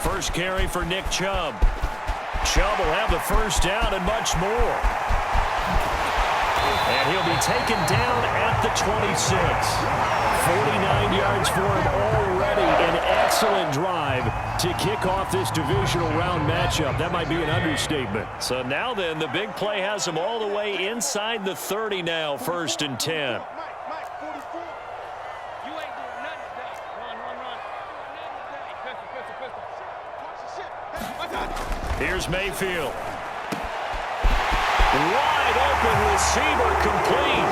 First carry for Nick Chubb. Chubb will have the first down and much more. And he'll be taken down at the 26. 49 yards for him already. An excellent drive to kick off this divisional round matchup. That might be an understatement. So now then, the big play has him all the way inside the 30 now, 1st and 10. Here's Mayfield. Wide open receiver, complete.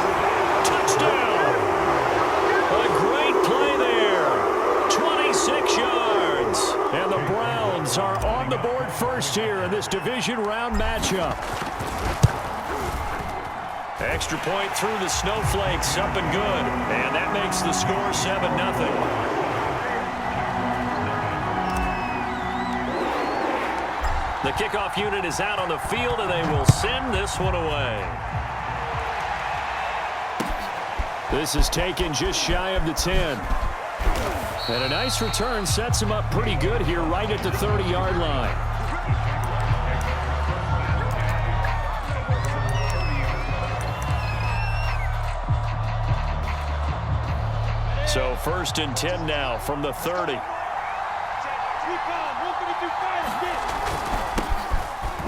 Touchdown. A great play there. 26 yards. And the Browns are on the board first here in this division round matchup. Extra point through the snowflakes, up and good. And that makes the score 7-0. The kickoff unit is out on the field, and they will send this one away. This is taken just shy of the 10. And a nice return sets him up pretty good here right at the 30-yard line. So 1st and 10 now from the 30.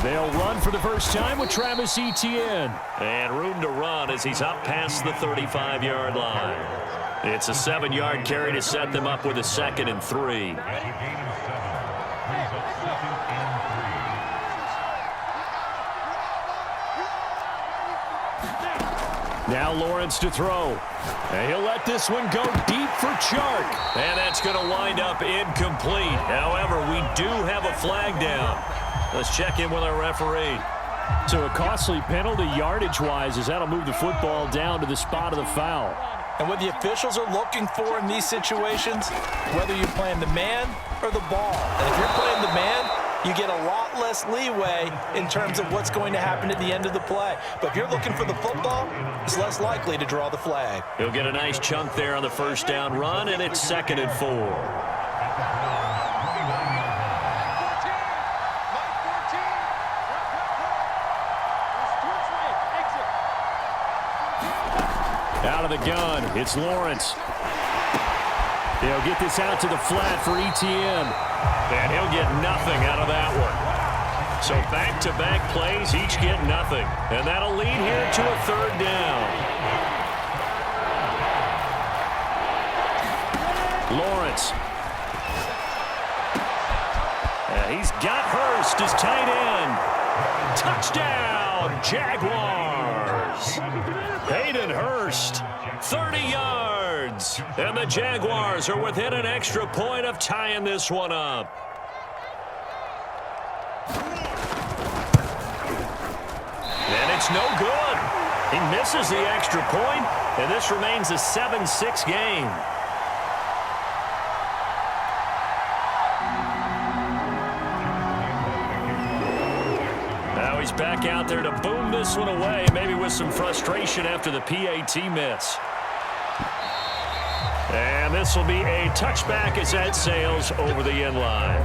They'll run for the first time with Travis Etienne. And room to run as he's up past the 35-yard line. It's a 7-yard carry to set them up with a 2nd and 3. Now Lawrence to throw. And he'll let this one go deep for Chark. And that's going to wind up incomplete. However, we do have a flag down. Let's check in with our referee. So a costly penalty yardage-wise as that'll move the football down to the spot of the foul. And what the officials are looking for in these situations, whether you're playing the man or the ball. And if you're playing the man, you get a lot less leeway in terms of what's going to happen at the end of the play. But if you're looking for the football, it's less likely to draw the flag. He'll get a nice chunk there on the first down run, and it's 2nd and 4. Out of the gun, it's Lawrence. He'll get this out to the flat for Etienne. And he'll get nothing out of that one. So back-to-back plays, each get nothing. And that'll lead here to a 3rd down. Lawrence. He's got Hurst as tight end. Touchdown, Jaguars. Hayden Hurst, 30 yards. And the Jaguars are within an extra point of tying this one up. And it's no good. He misses the extra point, and this remains a 7-6 game. Now he's back out there to boom this one away, maybe with some frustration after the PAT miss. And this will be a touchback as that sails over the end line.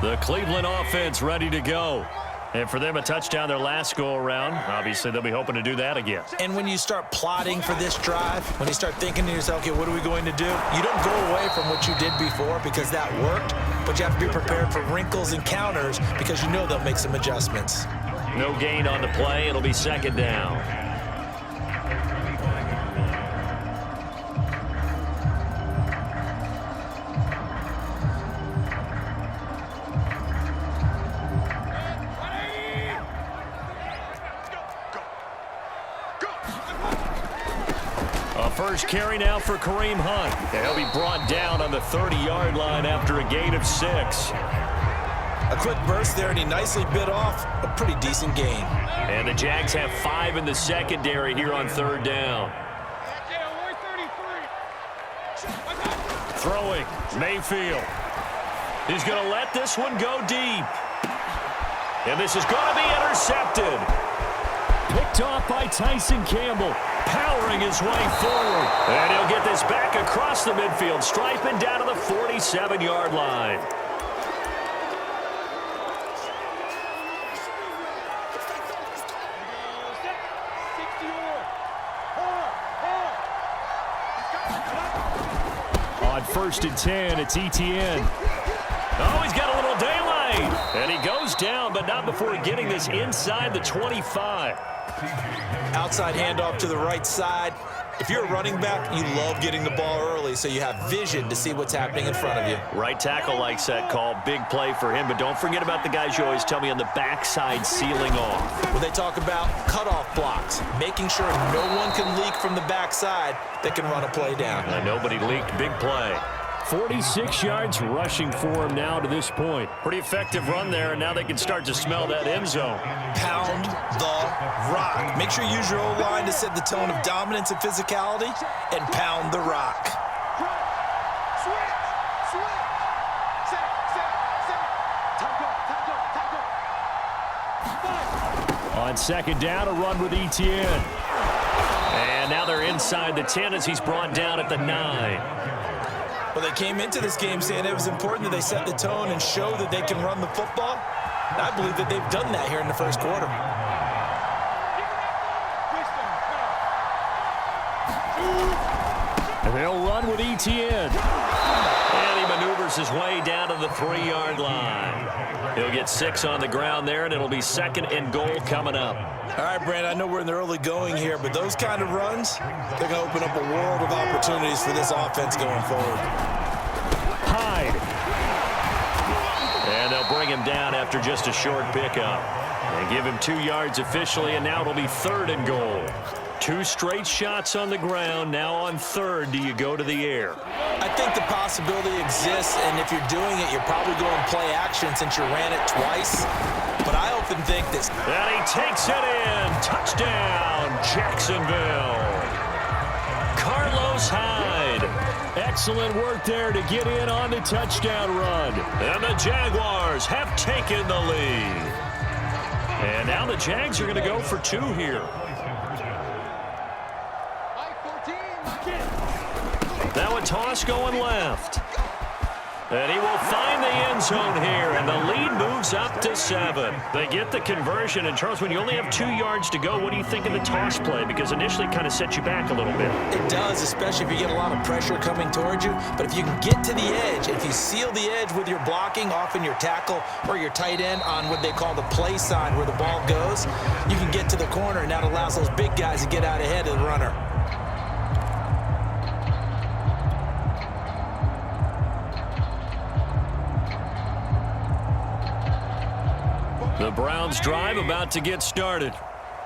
The Cleveland offense ready to go. And for them, a touchdown their last go-around. Obviously, they'll be hoping to do that again. And when you start plotting for this drive, when you start thinking to yourself, okay, what are we going to do? You don't go away from what you did before because that worked, but you have to be prepared for wrinkles and counters because you know they'll make some adjustments. No gain on the play. It'll be 2nd down. First carry now for Kareem Hunt. And he'll be brought down on the 30-yard line after a gain of 6. A quick burst there, and he nicely bit off a pretty decent gain. And the Jags have 5 in the secondary here on 3rd down. Throwing, Mayfield. He's going to let this one go deep. And this is going to be intercepted. Picked picked off by Tyson Campbell, powering his way forward. And he'll get this back across the midfield stripe and down to the 47-yard line. On 1st and 10, it's Etienne. Oh, he's got a little daylight. And he goes down, but not before getting this inside the 25. Outside handoff to the right side. If you're a running back, you love getting the ball early so you have vision to see what's happening in front of you. Right tackle likes that call. Big play for him, but don't forget about the guys you always tell me on the backside sealing off. When they talk about cutoff blocks, making sure no one can leak from the backside that can run a play down. And nobody leaked. Big play. 46 yards rushing for him now to this point. Pretty effective run there, and now they can start to smell that end zone. Pound the rock. Make sure you use your O-line to set the tone of dominance and physicality, and pound the rock. On 2nd down, a run with Etienne. And now they're inside the 10 as he's brought down at the 9. Well, they came into this game saying it was important that they set the tone and show that they can run the football. And I believe that they've done that here in the first quarter. And they'll run with Etienne. And he maneuvers his way down to the 3-yard line. He'll get 6 on the ground there, and it'll be 2nd and goal coming up. All right, Brand, I know we're in the early going here, but those kind of runs, they're going to open up a world of opportunities for this offense going forward. Hyde. And they'll bring him down after just a short pickup. And give him 2 yards officially, and now it'll be 3rd and goal. 2 straight shots on the ground. Now on 3rd, do you go to the air? I think the possibility exists, and if you're doing it, you're probably going play action since you ran it twice. But I often think this. And he takes it in. Touchdown, Jacksonville. Carlos Hyde. Excellent work there to get in on the touchdown run. And the Jaguars have taken the lead. And now the Jags are going to go for 2 here. Now a toss going left. And he will find the end zone here, and the lead moves up to 7. They get the conversion, and Charles, when you only have 2 yards to go, what do you think of the toss play? Because initially it kind of sets you back a little bit. It does, especially if you get a lot of pressure coming towards you. But if you can get to the edge, if you seal the edge with your blocking, often your tackle or your tight end on what they call the play sign where the ball goes, you can get to the corner, and that allows those big guys to get out ahead of the runner. The Browns drive about to get started.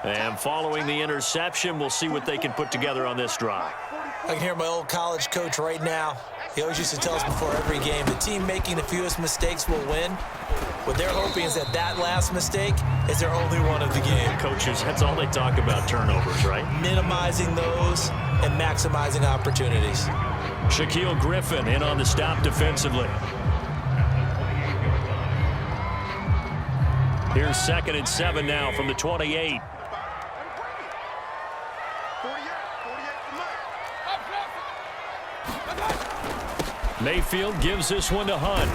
And following the interception, we'll see what they can put together on this drive. I can hear my old college coach right now. He always used to tell us before every game, the team making the fewest mistakes will win. What they're hoping is that that last mistake is their only one of the game. Coaches, that's all they talk about, turnovers, right? Minimizing those and maximizing opportunities. Shaquille Griffin in on the stop defensively. Here's 2nd and 7 now from the 28. Mayfield gives this one to Hunt.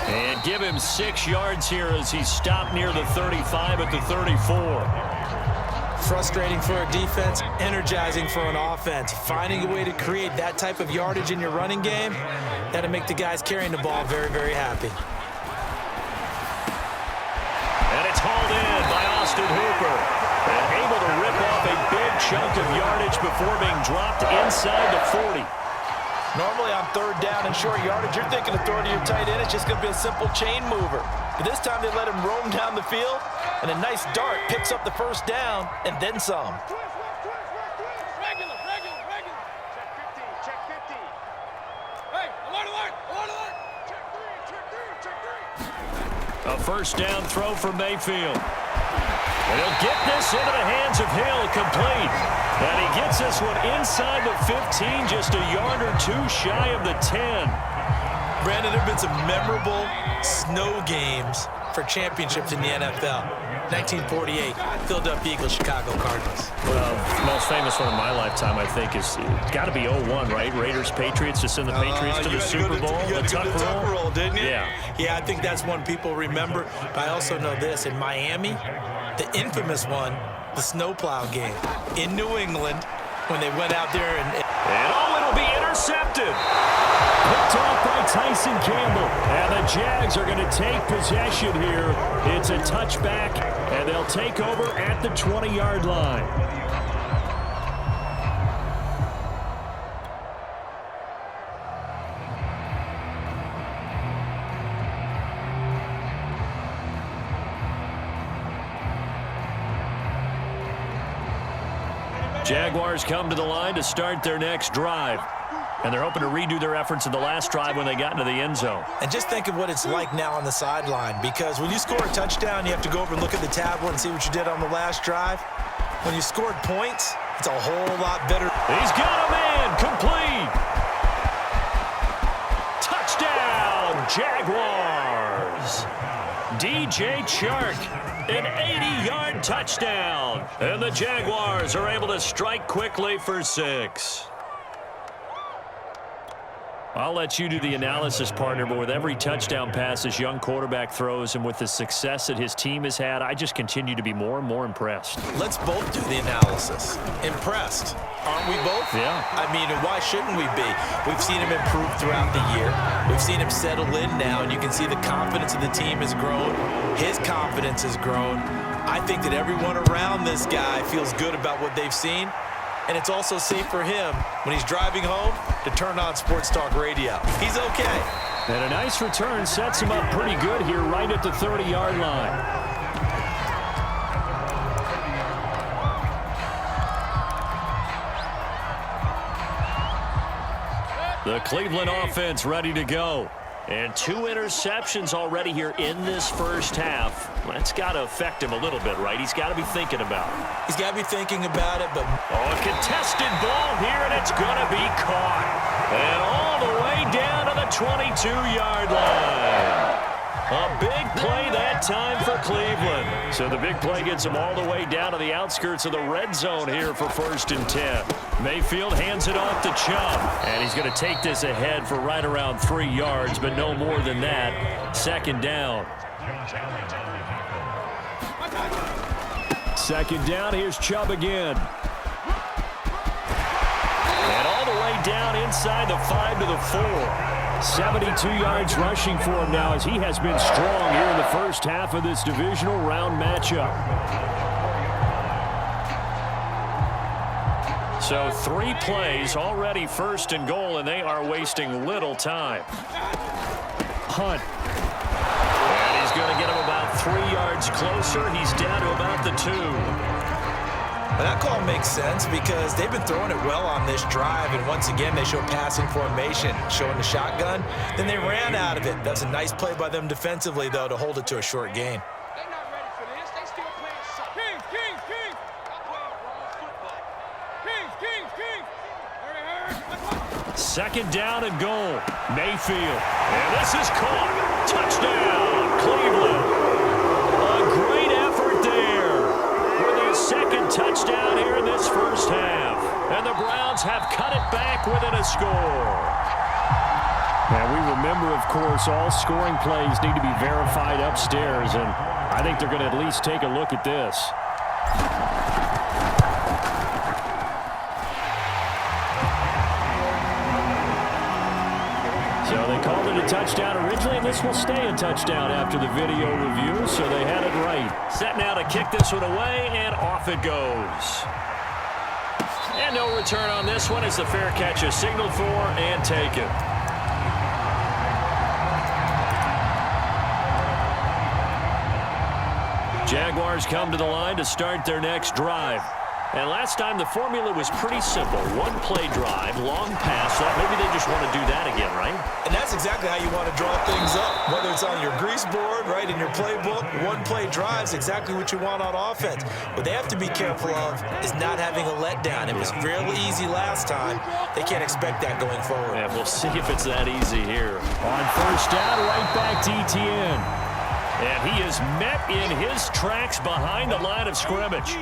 And give him 6 yards here as he's stopped near the 35 at the 34. Frustrating for a defense, energizing for an offense. Finding a way to create that type of yardage in your running game, that'll make the guys carrying the ball very, very happy. And it's hauled in by Austin Hooper. And able to rip off a big chunk of yardage before being dropped inside the 40. Normally on 3rd down and short yardage, you're thinking of throwing to your tight end. It's just going to be a simple chain mover. But this time they let him roam down the field, and a nice dart picks up the 1st down and then some. Regular. Check 50. Hey, alert. Check 3. A 1st down throw for Mayfield. And he'll get this into the hands of Hill, complete. And he gets this one inside the 15, just a yard or 2 shy of the 10. Brandon, there have been some memorable snow games for championships in the NFL. 1948, Philadelphia Eagles, Chicago Cardinals. Well, the most famous one of my lifetime, I think, is it's got to be 0-1, right? Raiders, Patriots, to send the Patriots to the Super Bowl. You had to go to the tuck roll, didn't you? Yeah. Yeah, I think that's one people remember. But I also know this. In Miami, the infamous one, the snowplow game. In New England, when they went out there and it'll be intercepted. Picked off by Tyson Campbell. And the Jags are going to take possession here. It's a touchback, and they'll take over at the 20-yard line. Jaguars come to the line to start their next drive. And they're hoping to redo their efforts in the last drive when they got into the end zone. And just think of what it's like now on the sideline, because when you score a touchdown, you have to go over and look at the tablet and see what you did on the last drive. When you scored points, it's a whole lot better. He's got a man, complete. Touchdown, Jaguars. DJ Chark, an 80-yard touchdown. And the Jaguars are able to strike quickly for 6. I'll let you do the analysis, partner, but with every touchdown pass this young quarterback throws and with the success that his team has had, I just continue to be more and more impressed. Let's both do the analysis. Impressed. Aren't we both? Yeah. I mean, and why shouldn't we be? We've seen him improve throughout the year. We've seen him settle in now, and you can see the confidence of the team has grown. His confidence has grown. I think that everyone around this guy feels good about what they've seen. And it's also safe for him when he's driving home to turn on Sports Talk Radio. He's okay. And a nice return sets him up pretty good here right at the 30-yard line. The Cleveland offense ready to go. And 2 interceptions already here in this first half. That's got to affect him a little bit, right? He's got to be thinking about it. He's got to be thinking about it, but... Oh, a contested ball here, and it's going to be caught. And all the way down to the 22-yard line. A big play that time for Cleveland. So the big play gets him all the way down to the outskirts of the red zone here for 1st and 10. Mayfield hands it off to Chubb. And he's going to take this ahead for right around 3 yards, but no more than that. 2nd down. 2nd down, here's Chubb again. And all the way down inside the 5 to the 4. 72 yards rushing for him now as he has been strong here in the first half of this divisional round matchup. So 3 plays, already 1st and goal, and they are wasting little time. Hunt. And he's going to get him about 3 yards closer. He's down to about the 2. But that call makes sense because they've been throwing it well on this drive, and once again they show passing formation, showing the shotgun. Then they ran out of it. That's a nice play by them defensively, though, to hold it to a short gain. They're not ready for this. They still playing soft. Kings. I'm playing wrong football. Kings. Hurry. 2nd down and goal. Mayfield. And this is caught. Touchdown, Cleveland. A great effort there. With his 2nd touchdown here in this first half. And the Browns have cut it back within a score. Now, we remember, of course, all scoring plays need to be verified upstairs, and I think they're going to at least take a look at this. So they called it a touchdown originally, and this will stay a touchdown after the video review, so they had it right. Set now to kick this one away, and off it goes. And no return on this one as the fair catch is signaled for and taken. Jaguars come to the line to start their next drive. And last time the formula was pretty simple. 1-play drive, long pass. Maybe they just want to do that again, right? And that's exactly how you want to draw things up. Whether it's on your grease board, right, in your playbook, 1-play drive is exactly what you want on offense. What they have to be careful of is not having a letdown. It was real easy last time. They can't expect that going forward. Yeah, we'll see if it's that easy here. On 1st down, right back to ETN. And he is met in his tracks behind the line of scrimmage.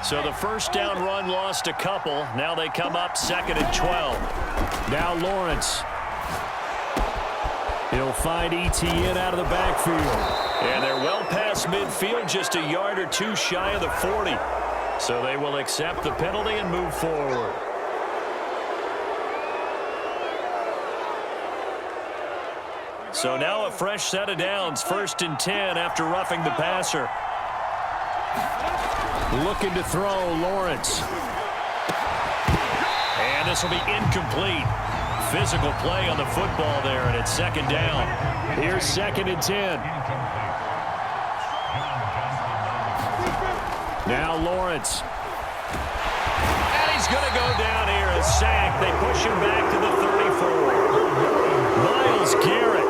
So the first down run lost a couple. Now they come up 2nd and 12. Now Lawrence. He'll find ETN out of the backfield. And they're well past midfield, just a yard or two shy of the 40. So they will accept the penalty and move forward. So now a fresh set of downs, 1st and 10 after roughing the passer. Looking to throw, Lawrence. And this will be incomplete. Physical play on the football there, and it's 2nd down. Here's 2nd and 10. Now Lawrence. And he's going to go down here. A sack. They push him back to the 34. Myles Garrett.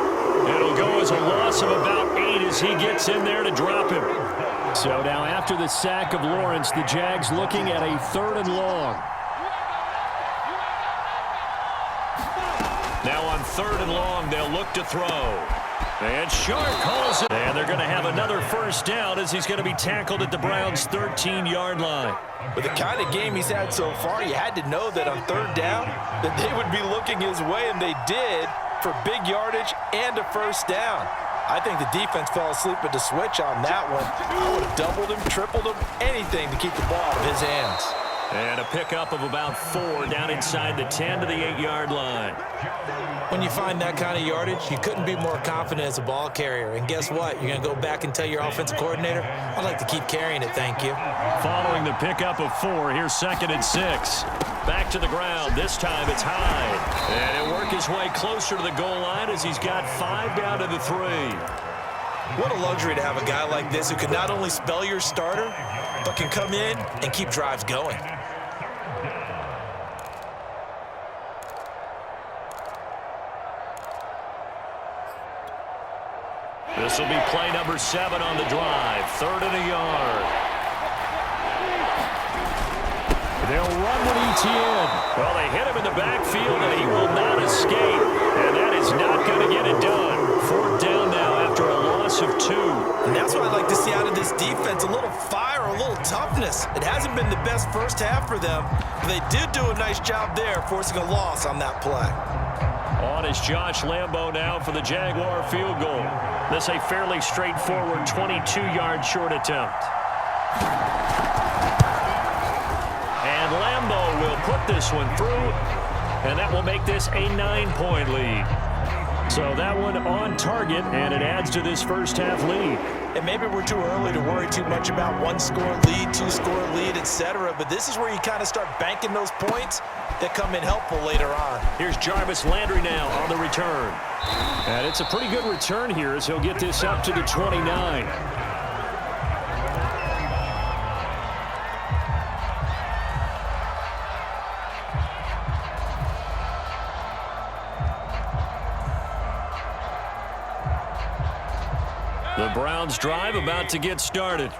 It'll go as a loss of about 8 as he gets in there to drop him. So now after the sack of Lawrence, the Jags looking at a 3rd and long. Now on 3rd and long, they'll look to throw. And Shark calls it. And they're going to have another first down as he's going to be tackled at the Browns' 13-yard line. With the kind of game he's had so far, you had to know that on 3rd down that they would be looking his way, and they did, for big yardage and a first down. I think the defense fell asleep at the switch on that one. I would have doubled him, tripled him, anything to keep the ball out of his hands. And a pickup of about 4 down inside the 10 to the 8-yard line. When you find that kind of yardage, you couldn't be more confident as a ball carrier. And guess what? You're going to go back and tell your offensive coordinator, I'd like to keep carrying it, thank you. Following the pickup of 4, here's 2nd and 6. Back to the ground. This time it's Hyde. And he'll work his way closer to the goal line as he's got 5 down to the 3. What a luxury to have a guy like this who can not only spell your starter, but can come in and keep drives going. This will be play number 7 on the drive. 3rd and a yard. They'll run with ETN. Well, they hit him in the backfield, and he will not escape. And that is not going to get it done. 4th down now after a loss of 2. And that's what I'd like to see out of this defense, a little fire, a little toughness. It hasn't been the best first half for them, but they did do a nice job there, forcing a loss on that play. On is Josh Lambo now for the Jaguar field goal. This a fairly straightforward 22-yard short attempt. And Lambo will put this one through, and that will make this a 9-point lead. So that one on target, and it adds to this first half lead. And maybe we're too early to worry too much about 1-score lead, 2-score lead, etc. But this is where you kind of start banking those points that come in helpful later on. Here's Jarvis Landry now on the return. And it's a pretty good return here as he'll get this up to the 29. The Browns drive about to get started.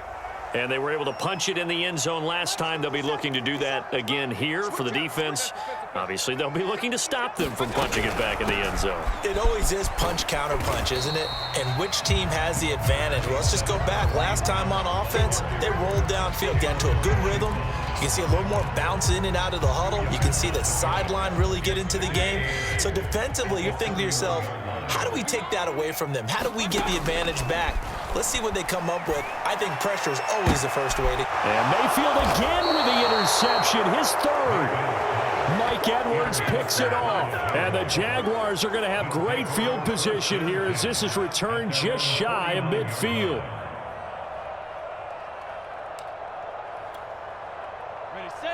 And they were able to punch it in the end zone last time. They'll be looking to do that again here for the defense. Obviously, they'll be looking to stop them from punching it back in the end zone. It always is punch, counter punch, isn't it? And which team has the advantage? Well, let's just go back. Last time on offense, they rolled downfield, got into a good rhythm. You can see a little more bounce in and out of the huddle. You can see the sideline really get into the game. So defensively, you're thinking to yourself, how do we take that away from them? How do we get the advantage back? Let's see what they come up with. I think pressure is always the first way to... And Mayfield again with the interception, his 3rd. Mike Edwards picks it off. And the Jaguars are going to have great field position here as this is returned just shy of midfield.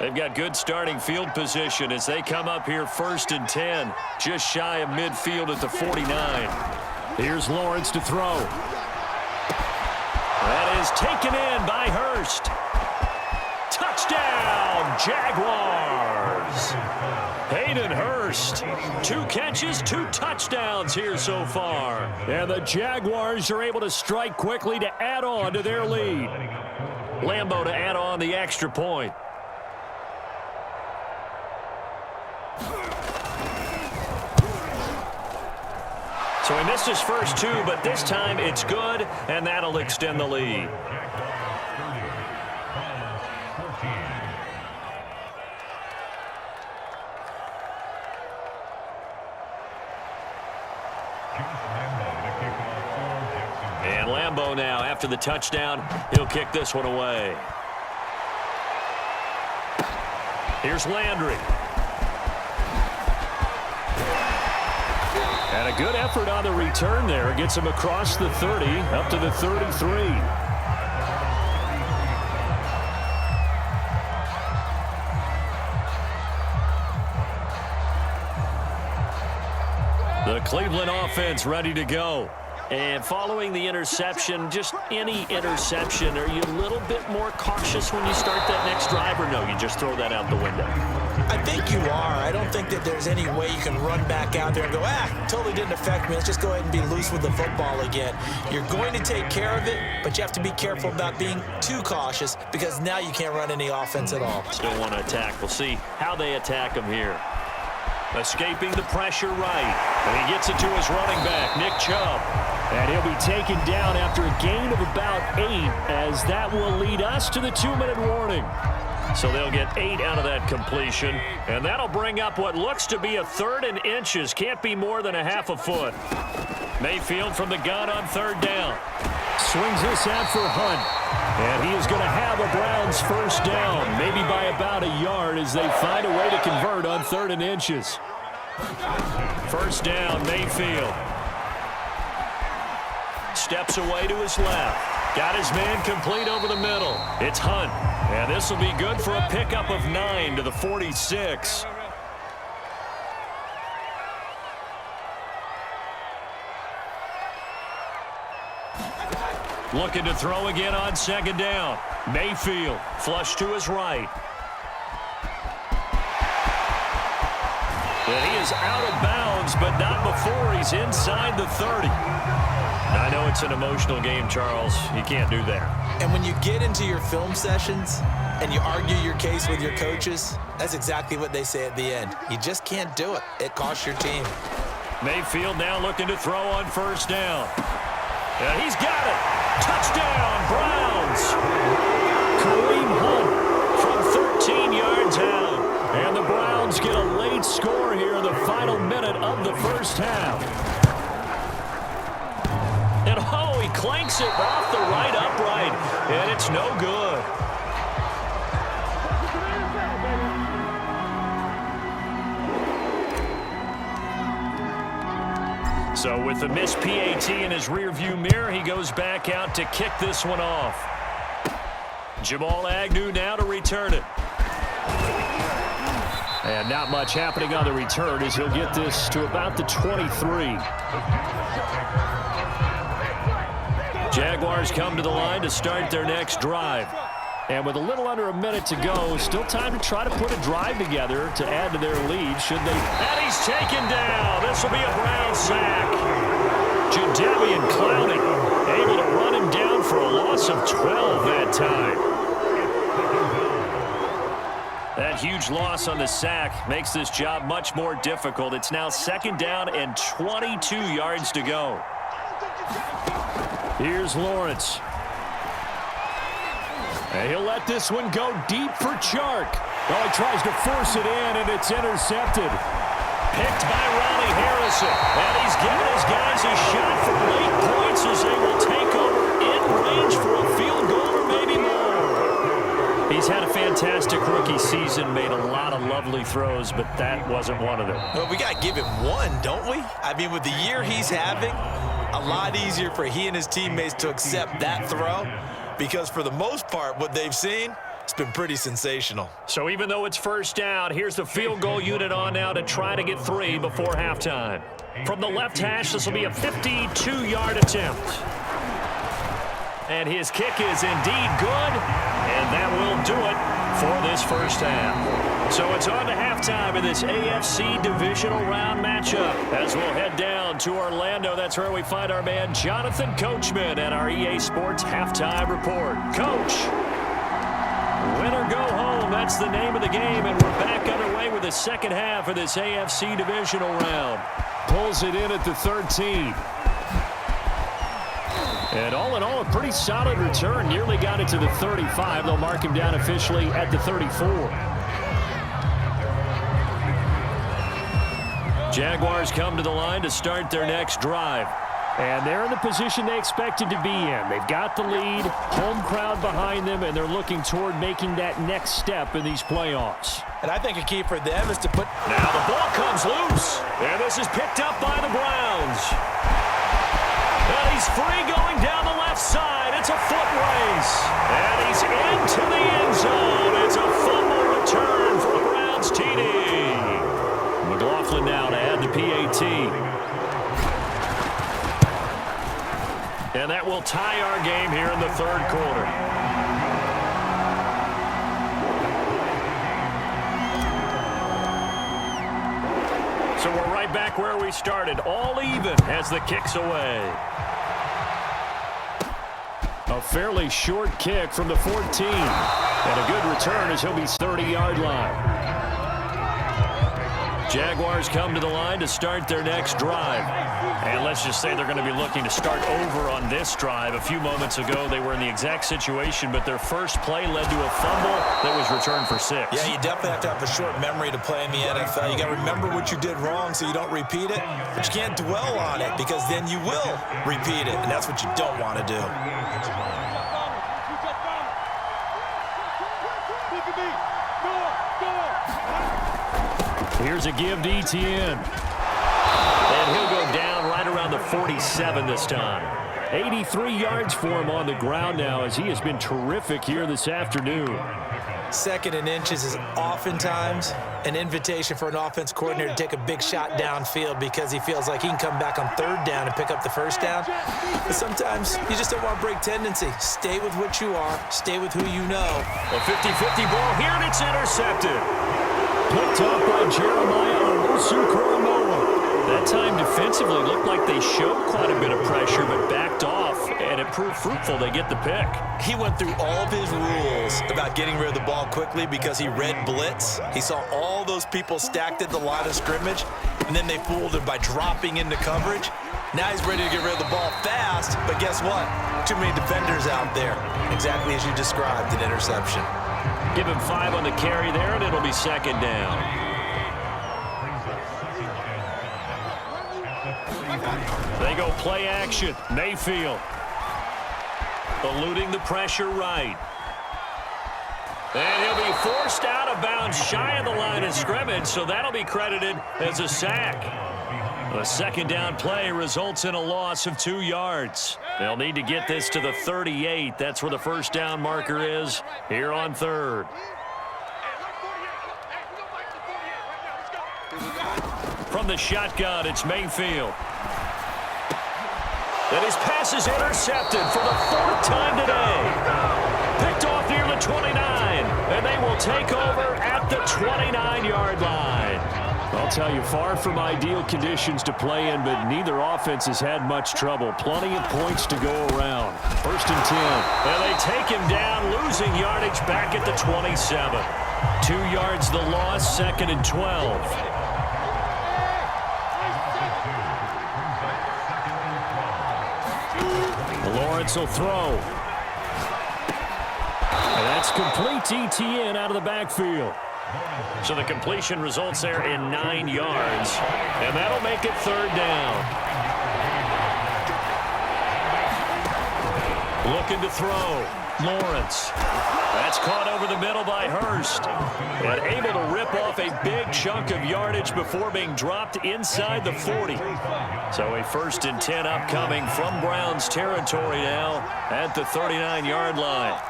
They've got good starting field position as they come up here 1st and 10, just shy of midfield at the 49. Here's Lawrence to throw. That is taken in by Hurst. Touchdown, Jaguars. Hayden Hurst, 2 catches, 2 touchdowns here so far. And the Jaguars are able to strike quickly to add on to their lead. Lambo to add on the extra point. So he missed his first two, but this time it's good, and that'll extend the lead. And Lambeau now, after the touchdown, he'll kick this one away. Here's Landry. And a good effort on the return there. Gets him across the 30, up to the 33. The Cleveland offense ready to go. And following the interception, just any interception, are you a little bit more cautious when you start that next drive, or no, you just throw that out the window? I think you are. I don't think that there's any way you can run back out there and go, totally didn't affect me. Let's just go ahead and be loose with the football again. You're going to take care of it, but you have to be careful about being too cautious because now you can't run any offense at all. Still want to attack. We'll see how they attack him here. Escaping the pressure right. And he gets it to his running back, Nick Chubb. And he'll be taken down after a gain of about 8, as that will lead us to the 2-minute warning. So they'll get 8 out of that completion. And that'll bring up what looks to be a 3rd and inches. Can't be more than a half a foot. Mayfield from the gun on 3rd down. Swings this out for Hunt. And he is going to have a Browns first down, maybe by about a yard as they find a way to convert on 3rd and inches. First down, Mayfield. Steps away to his left. Got his man complete over the middle. It's Hunt. And this will be good for a pickup of 9 to the 46. Looking to throw again on 2nd down. Mayfield flush to his right. And he is out of bounds, but not before he's inside the 30. I know it's an emotional game, Charles. You can't do that. And when you get into your film sessions and you argue your case with your coaches, that's exactly what they say at the end. You just can't do it. It costs your team. Mayfield now looking to throw on 1st down. And he's got it. Touchdown, Browns. Kareem Hunt from 13 yards out. And the Browns get a late score here in the final minute of the first half. And oh, he clanks it off the right upright. And it's no good. So with the missed PAT in his rearview mirror, he goes back out to kick this one off. Jamal Agnew now to return it. And not much happening on the return as he'll get this to about the 23. Jaguars come to the line to start their next drive. And with a little under a minute to go, still time to try to put a drive together to add to their lead should they. And he's taken down. This will be a Brown sack. Jadeveon Clowney able to run him down for a loss of 12 that time. That huge loss on the sack makes this job much more difficult. It's now 2nd down and 22 yards to go. Here's Lawrence. And he'll let this one go deep for Chark. Well, he tries to force it in, and it's intercepted. Picked by Ronnie Harrison. And he's giving his guys a shot for late points as they will take over in range for a field goal or maybe more. He's had a fantastic rookie season, made a lot of lovely throws, but that wasn't one of them. Well, we got to give him one, don't we? I mean, with the year he's having, a lot easier for he and his teammates to accept that throw. Because for the most part, what they've seen, it's been pretty sensational. So even though it's first down, here's the field goal unit on now to try to get 3 before halftime. From the left hash, this will be a 52-yard attempt. And his kick is indeed good, and that will do it for this first half. So it's on to halftime in this AFC divisional round matchup as we'll head down to Orlando. That's where we find our man Jonathan Coachman at our EA Sports Halftime Report. Coach, win or go home, that's the name of the game, and we're back underway with the second half of this AFC divisional round. Pulls it in at the 13. And all in all, a pretty solid return. Nearly got it to the 35. They'll mark him down officially at the 34. Jaguars come to the line to start their next drive. And they're in the position they expected to be in. They've got the lead, home crowd behind them, and they're looking toward making that next step in these playoffs. And I think a key for them is to put... Now the ball comes loose. And this is picked up by the Browns. And he's free going down the left side. It's a foot race. And he's into the end zone. It's a fumble return for the Browns TD. McLaughlin now to add the PAT. And that will tie our game here in the third quarter. So we're right back where we started. All even as the kick's away. A fairly short kick from the 14. And a good return as he'll be 30-yard line. Jaguars come to the line to start their next drive. And let's just say they're going to be looking to start over on this drive. A few moments ago, they were in the exact situation, but their first play led to a fumble that was returned for 6. Yeah, you definitely have to have a short memory to play in the NFL. You got to remember what you did wrong so you don't repeat it, but you can't dwell on it because then you will repeat it, and that's what you don't want to do. Here's a give to Etienne. And he'll go down right around the 47 this time. 83 yards for him on the ground now as he has been terrific here this afternoon. Second and inches is oftentimes an invitation for an offense coordinator to take a big shot downfield because he feels like he can come back on third down and pick up the first down. But sometimes you just don't want to break tendency. Stay with what you are. Stay with who you know. A 50-50 ball here, and it's intercepted. Picked off by Jeremiah Owusu-Koramoah. That time defensively looked like they showed quite a bit of pressure, but backed off, and it proved fruitful. They get the pick. He went through all of his rules about getting rid of the ball quickly because he read blitz. He saw all those people stacked at the line of scrimmage, and then they fooled him by dropping into coverage. Now he's ready to get rid of the ball fast, but guess what? Too many defenders out there. Exactly as you described, an interception. Give him 5 on the carry there, and it'll be second down. They go play action. Mayfield. Eluding the pressure right. And he'll be forced out of bounds shy of the line of scrimmage, so that'll be credited as a sack. The second down play results in a loss of 2 yards. They'll need to get this to the 38. That's where the first down marker is here on third. From the shotgun, it's Mayfield. And his pass is intercepted for the 4th time today. Picked off near the 29, and they will take over at the 29-yard line. I'll tell you, far from ideal conditions to play in, but neither offense has had much trouble. Plenty of points to go around. 1st and 10. And they take him down, losing yardage back at the 27. 2 yards the loss, 2nd and 12. Lawrence will throw. And that's complete to Etienne out of the backfield. So the completion results there in 9 yards. And that'll make it 3rd down. Looking to throw. Lawrence. That's caught over the middle by Hurst. And able to rip off a big chunk of yardage before being dropped inside the 40. So a 1st and 10 upcoming from Browns territory now at the 39-yard line.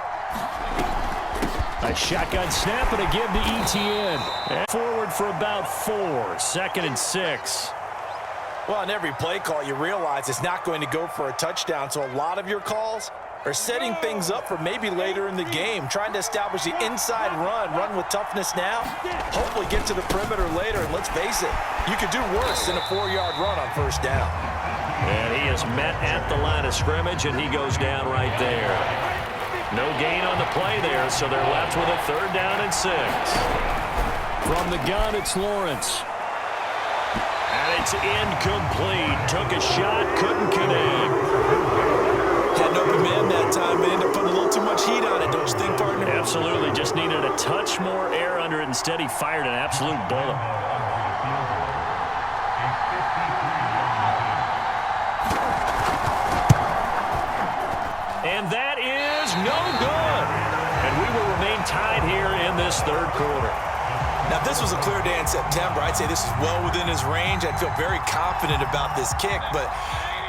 A shotgun snap and a give to Etienne. And forward for about 4. 2nd and 6. Well, on every play call, you realize it's not going to go for a touchdown. So a lot of your calls are setting things up for maybe later in the game, trying to establish the inside run with toughness now, hopefully get to the perimeter later, and let's face it, you could do worse than a 4-yard run on 1st down. And he is met at the line of scrimmage, and he goes down right there. No gain on the play there, so they're left with a 3rd down and 6. From the gun, it's Lawrence. And it's incomplete. Took a shot, couldn't connect. Had an open man that time, but ended up putting a little too much heat on it, don't you think, partner? Absolutely. Just needed a touch more air under it. Instead, he fired an absolute bullet. And that is no good. And we will remain tied here in this third quarter. Now, if this was a clear day in September, I'd say this is well within his range. I'd feel very confident about this kick, but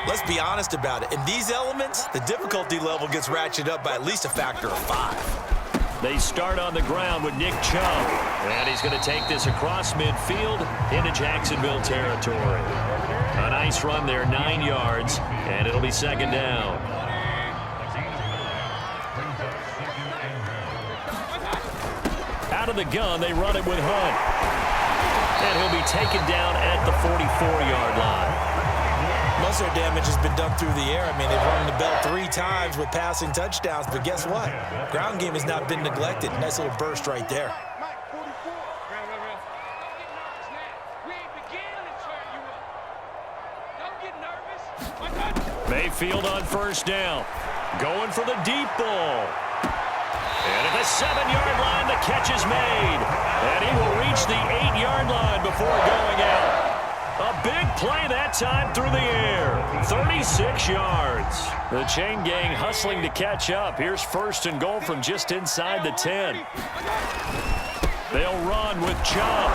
let's be honest about it. In these elements, the difficulty level gets ratcheted up by at least a factor of 5. They start on the ground with Nick Chubb. And he's going to take this across midfield into Jacksonville territory. A nice run there, 9 yards, and it'll be second down. Out of the gun, they run it with Hunt. And he'll be taken down at the 44-yard line. Most of their damage has been done through the air. I mean, they've rung the bell 3 times with passing touchdowns, but guess what? Ground game has not been neglected. Nice little burst right there. Mayfield on first down. Going for the deep ball. And at the 7-yard line, the catch is made. And he will reach the 8-yard line before going out. A big play that time through the air. 36 yards. The chain gang hustling to catch up. Here's first and goal from just inside the 10. They'll run with Chubb.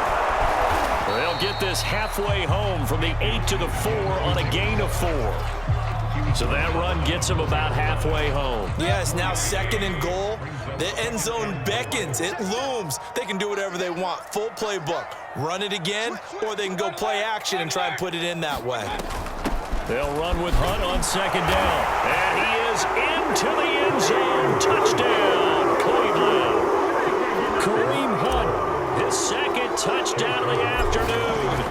They'll get this halfway home from the 8 to the 4 on a gain of 4. So that run gets them about halfway home. Yeah, it's now second and goal. The end zone beckons. It looms. They can do whatever they want. Full playbook. Run it again, or they can go play action and try and put it in that way. They'll run with Hunt on second down. And he is into the end zone. Touchdown, Cleveland. Kareem Hunt, his second touchdown of the afternoon.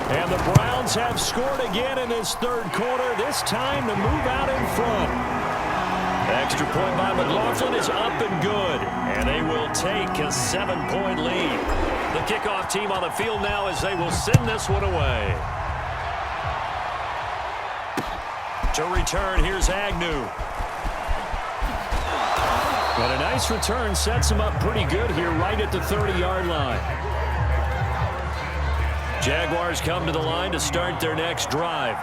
And the Browns have scored again in this third quarter, this time to move out in front. Extra point by McLaughlin is up and good, and they will take a 7-point lead. The kickoff team on the field now as they will send this one away. To return, here's Agnew. But a nice return sets him up pretty good here right at the 30-yard line. Jaguars come to the line to start their next drive.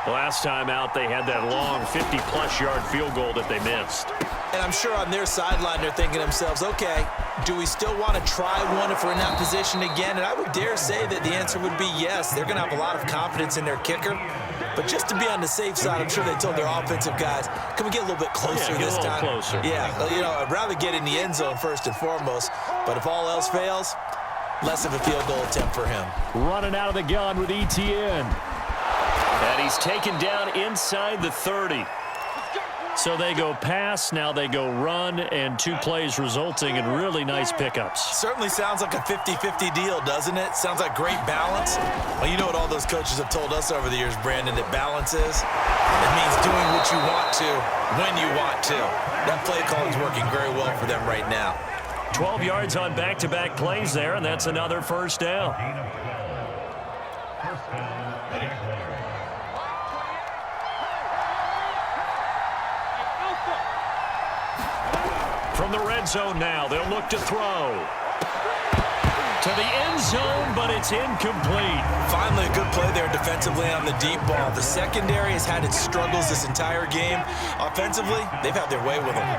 Last time out, they had that long 50-plus yard field goal that they missed. And I'm sure on their sideline, they're thinking to themselves, okay, do we still want to try one if we're in that position again? And I would dare say that the answer would be yes. They're going to have a lot of confidence in their kicker. But just to be on the safe side, I'm sure they told their offensive guys, can we get a little bit closer this time? Closer. Yeah, you know, I'd rather get in the end zone first and foremost. But if all else fails, less of a field goal attempt for him. Running out of the gun with ETN. And he's taken down inside the 30. So they go pass, now they go run, and 2 plays resulting in really nice pickups. Certainly sounds like a 50-50 deal, doesn't it? Sounds like great balance. Well, you know what all those coaches have told us over the years, Brandon, that balance is? It means doing what you want to, when you want to. That play calling is working very well for them right now. 12 yards on back-to-back plays there, and that's another first down. From the red zone now, they'll look to throw. To the end zone, but it's incomplete. Finally, a good play there defensively on the deep ball. The secondary has had its struggles this entire game. Offensively, they've had their way with them.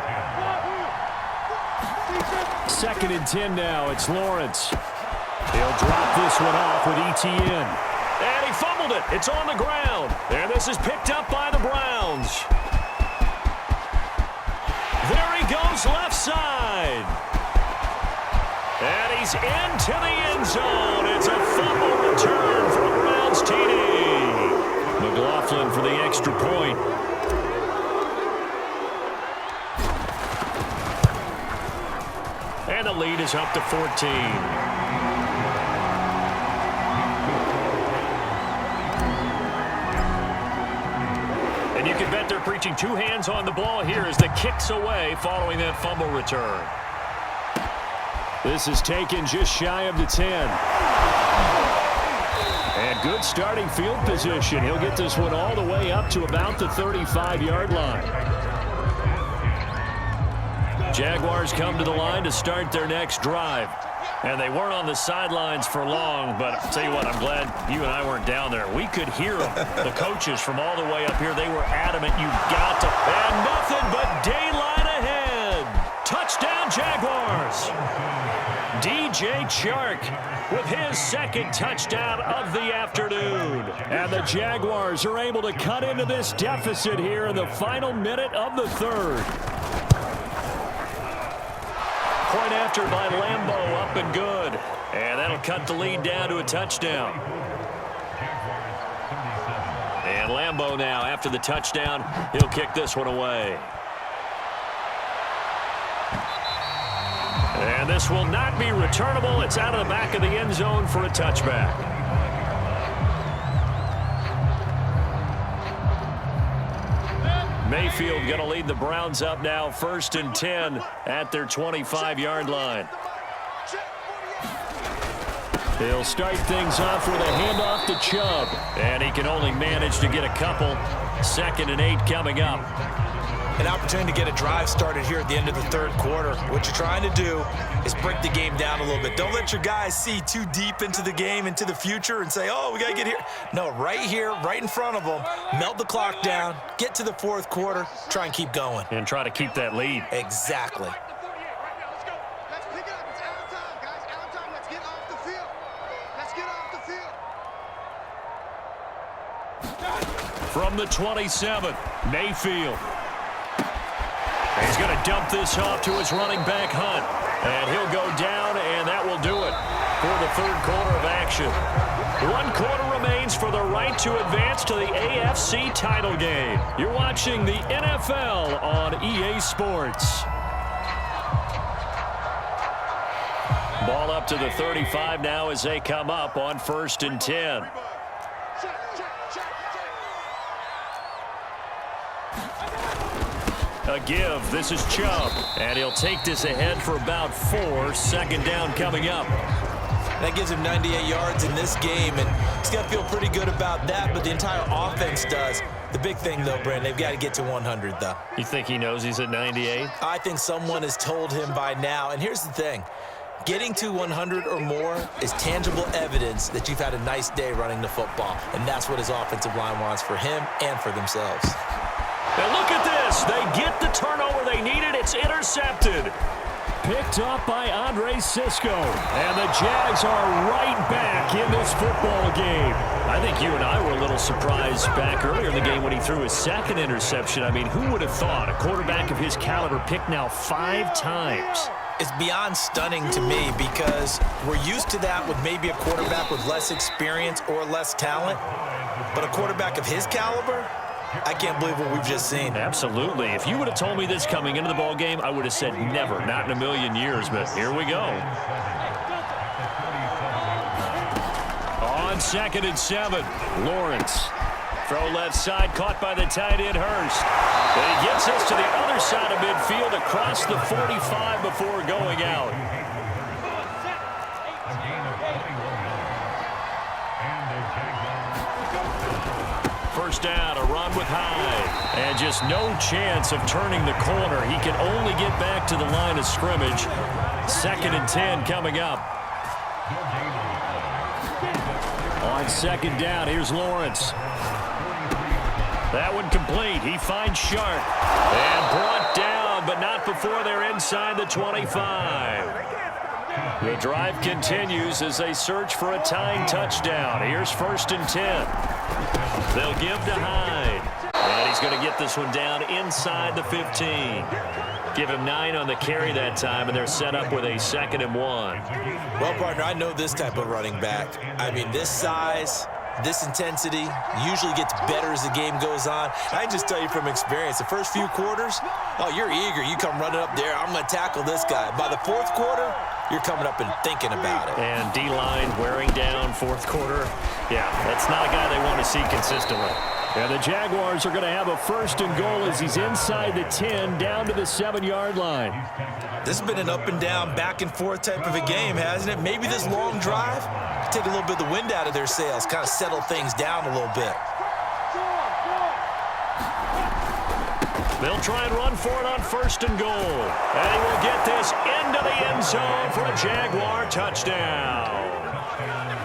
2nd and 10 now. It's Lawrence. He'll drop this one off with ETN. And he fumbled it. It's on the ground. And this is picked up by the Browns. There he goes left side. And he's into the end zone. It's a fumble return for the Browns TD. McLaughlin for the extra point. And the lead is up to 14. And you can bet they're preaching 2 hands on the ball here as the kick's away following that fumble return. This is taken just shy of the 10. And good starting field position. He'll get this one all the way up to about the 35-yard line. Jaguars come to the line to start their next drive. And they weren't on the sidelines for long, but I'll tell you what, I'm glad you and I weren't down there. We could hear them, the coaches from all the way up here. They were adamant, you've got to, and nothing but daylight ahead. Touchdown, Jaguars. DJ Chark with his second touchdown of the afternoon. And the Jaguars are able to cut into this deficit here in the final minute of the third. Point after by Lambeau, up and good. And that'll cut the lead down to a touchdown. And Lambeau now, after the touchdown, he'll kick this one away. And this will not be returnable. It's out of the back of the end zone for a touchback. Mayfield going to lead the Browns up now, 1st and 10 at their 25-yard line. He'll start things off with a handoff to Chubb, and he can only manage to get a couple. 2nd and 8 coming up. An opportunity to get a drive started here at the end of the third quarter. What you're trying to do is break the game down a little bit. Don't let your guys see too deep into the game, into the future, and say, oh, we got to get here. No, right here, right in front of them, melt the clock down, get to the fourth quarter, try and keep going. And try to keep that lead. Exactly. Let's pick it up. It's out of time, guys. Out of time. Let's get off the field. Let's get off the field. From the 27, Mayfield. He's going to dump this off to his running back, Hunt. And he'll go down, and that will do it for the third quarter of action. 1 quarter remains for the right to advance to the AFC title game. You're watching the NFL on EA Sports. Ball up to the 35 now as they come up on 1st and 10. A give. This is Chubb. And he'll take this ahead for about 4. 2nd down coming up. That gives him 98 yards in this game, and he's got to feel pretty good about that, but the entire offense does. The big thing, though, Brandon, they've got to get to 100, though. You think he knows he's at 98? I think someone has told him by now. And here's the thing. Getting to 100 or more is tangible evidence that you've had a nice day running the football, and that's what his offensive line wants for him and for themselves. And look at this. They get the turnover they needed. It's intercepted. Picked up by Andre Sisco. And the Jags are right back in this football game. I think you and I were a little surprised back earlier in the game when he threw his 2nd interception. I mean, who would have thought a quarterback of his caliber picked now 5 times? It's beyond stunning to me because we're used to that with maybe a quarterback with less experience or less talent. But a quarterback of his caliber, I can't believe what we've just seen. Absolutely. If you would have told me this coming into the ball game, I would have said never, not in a million years, but here we go. On 2nd and 7, Lawrence. Throw left side, caught by the tight end, Hurst. But he gets us to the other side of midfield across the 45 before going out. First down, a run with Hyde. And just no chance of turning the corner. He can only get back to the line of scrimmage. 2nd and 10 coming up. On 2nd down, here's Lawrence. That one complete. He finds Sharp. And brought down, but not before they're inside the 25. The drive continues as they search for a tying touchdown. Here's 1st and 10. They'll give to Hyde. And he's going to get this one down inside the 15. Give him 9 on the carry that time, and they're set up with a 2nd and 1. Well, partner, I know this type of running back. I mean, this size, this intensity usually gets better as the game goes on. I can just tell you from experience, the first few quarters, oh, you're eager. You come running up there, I'm going to tackle this guy. By the 4th quarter, you're coming up and thinking about it. And D-line wearing down 4th quarter. Yeah, that's not a guy they want to see consistently. And the Jaguars are going to have a 1st and goal as he's inside the 10, down to the 7-yard line. This has been an up and down, back and forth type of a game, hasn't it? Maybe this long drive take a little bit of the wind out of their sails, kind of settle things down a little bit. They'll try and run for it on 1st and goal. And he will get this into the end zone for a Jaguar touchdown.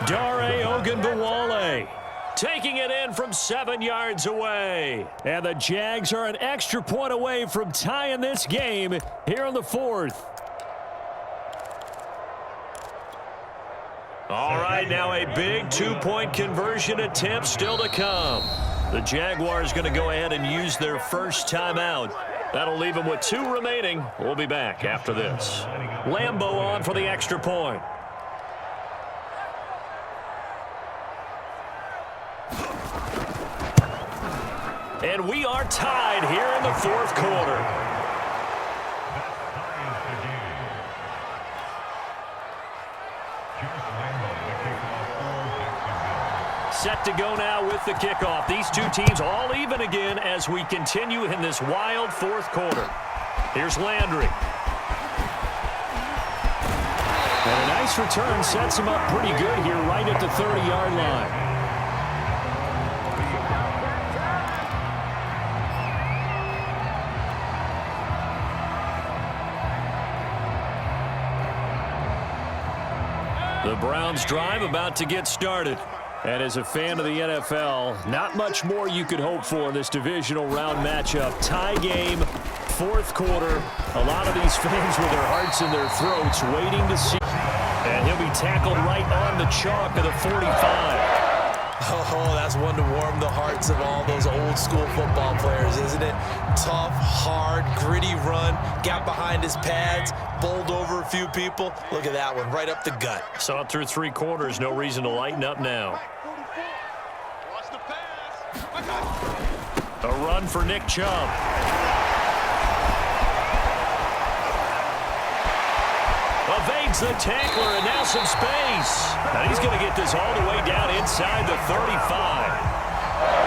Dare Ogunbowale taking it in from 7 yards away. And the Jags are an extra point away from tying this game here in the 4th. All right, now a big two-point conversion attempt still to come. The Jaguars going to go ahead and use their first timeout. That'll leave them with 2 remaining. We'll be back after this. Lambo on for the extra point. And we are tied here in the 4th quarter. Set to go now with the kickoff. These two teams all even again as we continue in this wild 4th quarter. Here's Landry. And a nice return sets him up pretty good here right at the 30-yard line. The Browns drive about to get started. And as a fan of the NFL, not much more you could hope for in this divisional round matchup. Tie game, 4th quarter. A lot of these fans with their hearts in their throats waiting to see. And he'll be tackled right on the chalk of the 45. Oh, that's one to warm the hearts of all those old school football players, isn't it? Tough, hard, gritty run, got behind his pads, bowled over a few people. Look at that one, right up the gut. Saw it through 3 quarters, no reason to lighten up now. A run for Nick Chubb. Evades the tackler, and now some space. And he's going to get this all the way down inside the 35.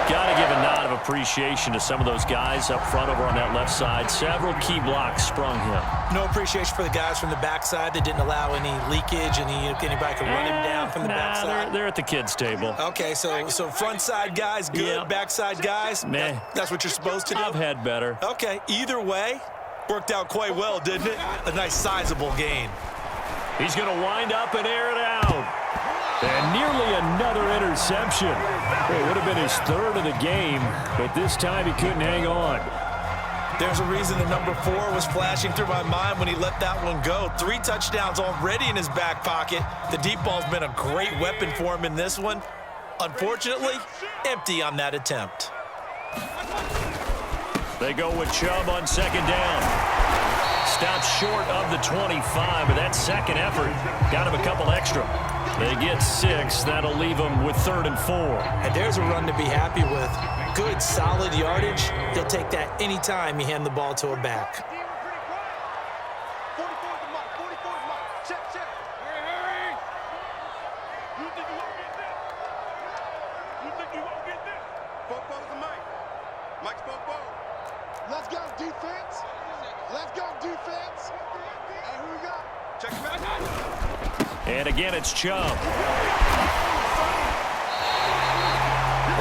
Got to give a nod of appreciation to some of those guys up front over on that left side. Several key blocks sprung him. No appreciation for the guys from the backside that didn't allow any leakage, and anybody could run him down from the backside. They're at the kids' table. Okay, so front side guys, good. Yeah. Backside guys, meh. That's what you're supposed to do? I've had better. Okay, either way, worked out quite well, didn't it? A nice sizable gain. He's going to wind up and air it out. And nearly another interception. It would have been his 3rd of the game, but this time he couldn't hang on. There's a reason the number 4 was flashing through my mind when he let that one go. 3 touchdowns already in his back pocket. The deep ball's been a great weapon for him in this one. Unfortunately, empty on that attempt. They go with Chubb on 2nd down. Stops short of the 25, but that second effort got him a couple extra. They get 6. That'll leave them with 3rd and 4. And there's a run to be happy with. Good, solid yardage. He'll take that anytime you hand the ball to a back. Let's go, defense. Let's go, defense. And who we got? Check him out. And again, it's Chubb.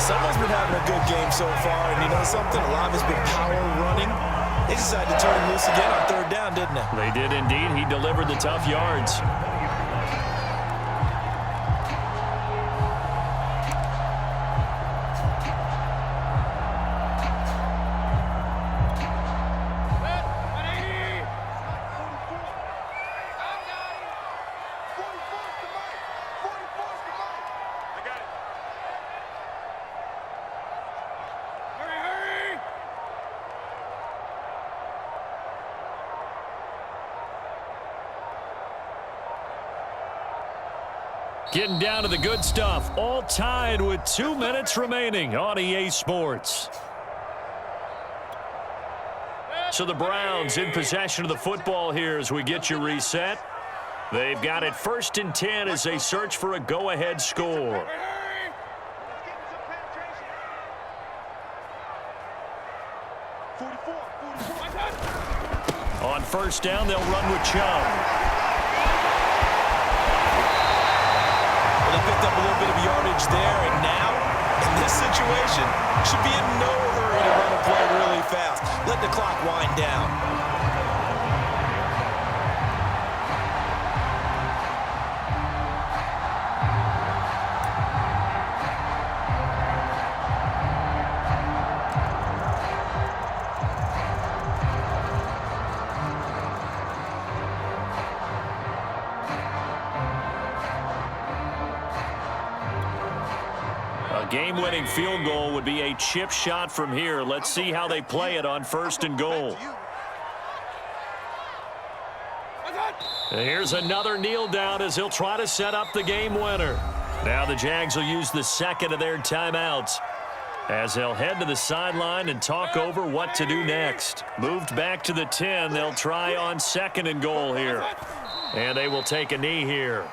Someone's been having a good game so far, and you know something? A lot of it's been power running. They decided to turn him loose again on 3rd down, didn't they? They did indeed. He delivered the tough yards. Getting down to the good stuff. All tied with 2 minutes remaining on EA Sports. So the Browns in possession of the football here as we get you reset. They've got it 1st and 10 as they search for a go-ahead score. On 1st down, they'll run with Chubb. Well, they picked up a little bit of yardage there, and now, in this situation, should be in no hurry to run a play really fast. Let the clock wind down. A game-winning field goal would be a chip shot from here. Let's see how they play it on 1st and goal. And here's another kneel down as he'll try to set up the game winner. Now the Jags will use the second of their timeouts as they'll head to the sideline and talk over what to do next. Moved back to the 10. They'll try on 2nd and goal here. And they will take a knee here.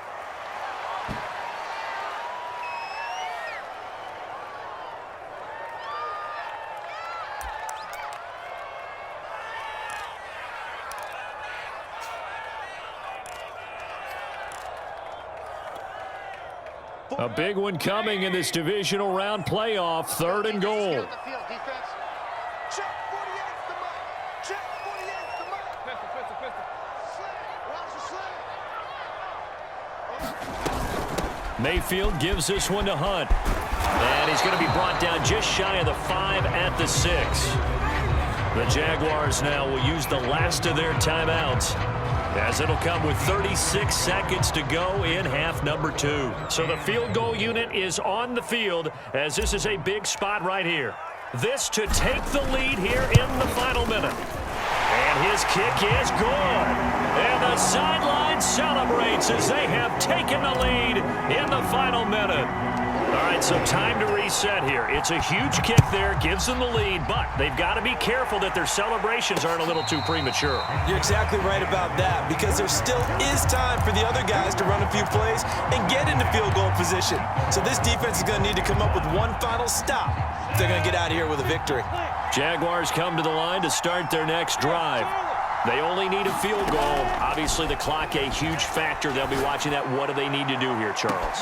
A big one coming in this divisional round playoff, 3rd and goal. Mayfield gives this one to Hunt. And he's going to be brought down just shy of the 5 at the 6. The Jaguars now will use the last of their timeouts, as it'll come with 36 seconds to go in half number 2. So the field goal unit is on the field, as this is a big spot right here. This to take the lead here in the final minute. And his kick is good. And the sideline celebrates as they have taken the lead in the final minute. All right, so time to reset here. It's a huge kick there, gives them the lead, but they've got to be careful that their celebrations aren't a little too premature. You're exactly right about that, because there still is time for the other guys to run a few plays and get into field goal position. So this defense is going to need to come up with one final stop if they're going to get out of here with a victory. Jaguars come to the line to start their next drive. They only need a field goal. Obviously, the clock a huge factor. They'll be watching that. What do they need to do here, Charles?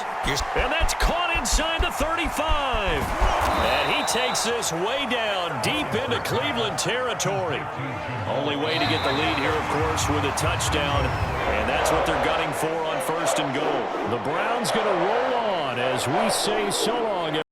And that's caught inside the 35. And he takes this way down, deep into Cleveland territory. Only way to get the lead here, of course, with a touchdown. And that's what they're gunning for on 1st and goal. The Browns going to roll on as we say so long.